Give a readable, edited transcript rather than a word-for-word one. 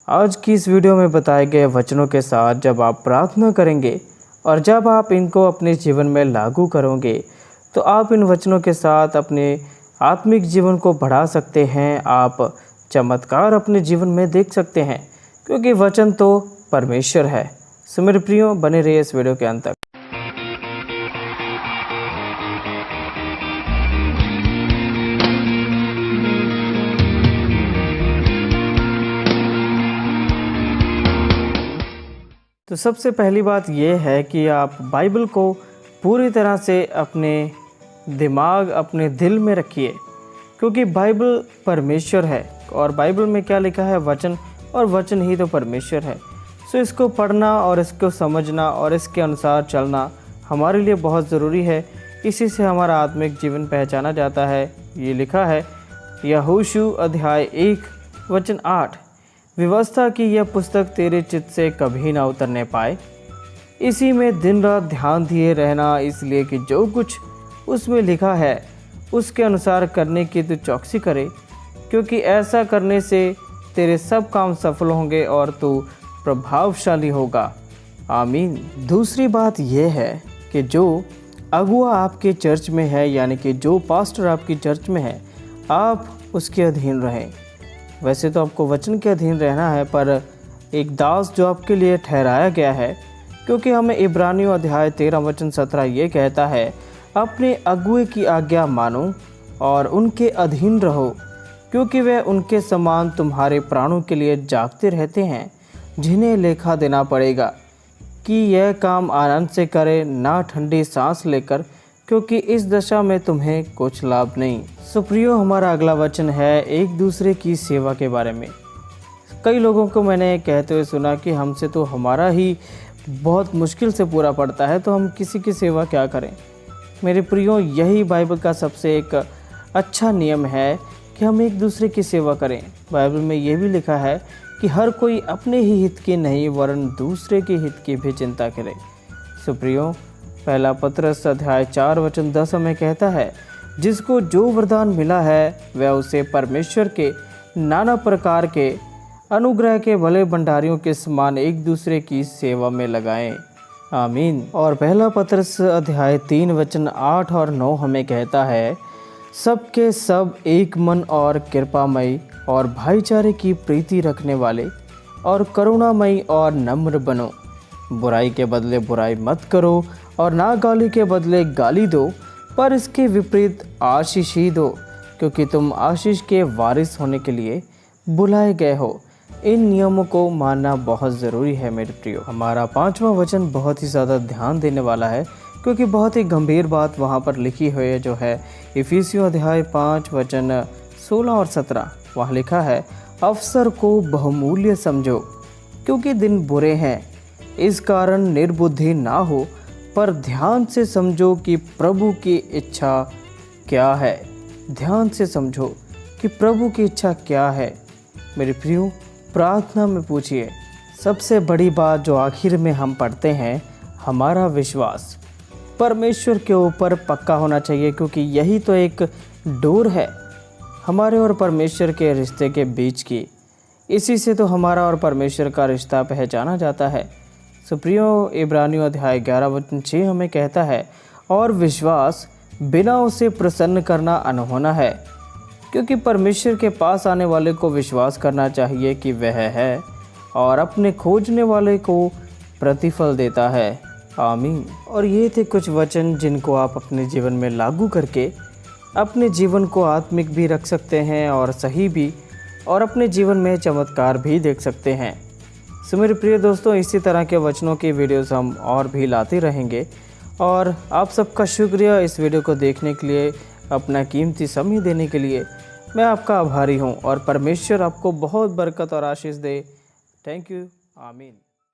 आज की इस वीडियो में बताए गए वचनों के साथ जब आप प्रार्थना करेंगे और जब आप इनको अपने जीवन में लागू करोगे तो आप इन वचनों के साथ अपने आत्मिक जीवन को बढ़ा सकते हैं। आप चमत्कार अपने जीवन में देख सकते हैं क्योंकि वचन तो परमेश्वर है। सो मेरे प्रियो, बने रहिए इस वीडियो के अंत तक। तो सबसे पहली बात यह है कि आप बाइबल को पूरी तरह से अपने दिमाग, अपने दिल में रखिए क्योंकि बाइबल परमेश्वर है और बाइबल में क्या लिखा है? वचन, और वचन ही तो परमेश्वर है। सो इसको पढ़ना और इसको समझना और इसके अनुसार चलना हमारे लिए बहुत ज़रूरी है। इसी से हमारा आत्मिक जीवन पहचाना जाता है। ये लिखा है यहोशू अध्याय 1 वचन 8, व्यवस्था की यह पुस्तक तेरे चित्त से कभी ना उतरने पाए, इसी में दिन रात ध्यान दिए रहना, इसलिए कि जो कुछ उसमें लिखा है उसके अनुसार करने की तू चौकसी करे, क्योंकि ऐसा करने से तेरे सब काम सफल होंगे और तू प्रभावशाली होगा। आमीन। दूसरी बात यह है कि जो अगुआ आपके चर्च में है, यानी कि जो पास्टर आपकी चर्च में है, आप उसके अधीन रहें। वैसे तो आपको वचन के अधीन रहना है, पर एक दास जो आपके लिए ठहराया गया है, क्योंकि हमें इब्रानियों अध्याय 13 वचन 17 ये कहता है, अपने अगुए की आज्ञा मानो और उनके अधीन रहो, क्योंकि वे उनके समान तुम्हारे प्राणों के लिए जागते रहते हैं, जिन्हें लेखा देना पड़ेगा कि यह काम आनंद से करे, ना ठंडी सांस लेकर, क्योंकि इस दशा में तुम्हें कुछ लाभ नहीं। सुप्रियो, हमारा अगला वचन है एक दूसरे की सेवा के बारे में। कई लोगों को मैंने कहते हुए सुना कि हमसे तो हमारा ही बहुत मुश्किल से पूरा पड़ता है, तो हम किसी की सेवा क्या करें। मेरे प्रियो, यही बाइबल का सबसे एक अच्छा नियम है कि हम एक दूसरे की सेवा करें। बाइबल में ये भी लिखा है कि हर कोई अपने ही हित की नहीं वरन दूसरे के हित की भी चिंता करे। सुप्रियो, पहला पत्रस अध्याय 4 वचन 10 में कहता है, जिसको जो वरदान मिला है वह उसे परमेश्वर के नाना प्रकार के अनुग्रह के भले भंडारियों के समान एक दूसरे की सेवा में लगाएं। आमीन। और पहला पत्रस अध्याय 3 वचन 8 और 9 हमें कहता है, सबके सब एक मन और कृपामयी और भाईचारे की प्रीति रखने वाले और करुणामयी और नम्र बनो, बुराई के बदले बुराई मत करो और ना गाली के बदले गाली दो, पर इसके विपरीत आशीष ही दो, क्योंकि तुम आशीष के वारिस होने के लिए बुलाए गए हो। इन नियमों को मानना बहुत ज़रूरी है मेरे प्रियो। हमारा 5वां वचन बहुत ही ज़्यादा ध्यान देने वाला है, क्योंकि बहुत ही गंभीर बात वहाँ पर लिखी हुई है, जो है इफिसियों अध्याय 5 वचन 16 और 17। वहाँ लिखा है, अवसर को बहुमूल्य समझो, क्योंकि दिन बुरे हैं, इस कारण निर्बुद्धि ना हो, पर ध्यान से समझो कि प्रभु की इच्छा क्या है। ध्यान से समझो कि प्रभु की इच्छा क्या है। मेरे प्रियो, प्रार्थना में पूछिए। सबसे बड़ी बात जो आखिर में हम पढ़ते हैं, हमारा विश्वास परमेश्वर के ऊपर पक्का होना चाहिए, क्योंकि यही तो एक डोर है हमारे और परमेश्वर के रिश्ते के बीच की। इसी से तो हमारा और परमेश्वर का रिश्ता पहचाना जाता है। सुप्रियो, इब्रानियों अध्याय 11 वचन 6 हमें कहता है, और विश्वास बिना उसे प्रसन्न करना अनहोना है, क्योंकि परमेश्वर के पास आने वाले को विश्वास करना चाहिए कि वह है और अपने खोजने वाले को प्रतिफल देता है। आमीन। और ये थे कुछ वचन जिनको आप अपने जीवन में लागू करके अपने जीवन को आत्मिक भी रख सकते हैं और सही भी, और अपने जीवन में चमत्कार भी देख सकते हैं। सो मेरे प्रिय दोस्तों, इसी तरह के वचनों की वीडियोस हम और भी लाते रहेंगे, और आप सबका शुक्रिया इस वीडियो को देखने के लिए, अपना कीमती समय देने के लिए। मैं आपका आभारी हूँ और परमेश्वर आपको बहुत बरकत और आशीष दे। Thank you. आमीन।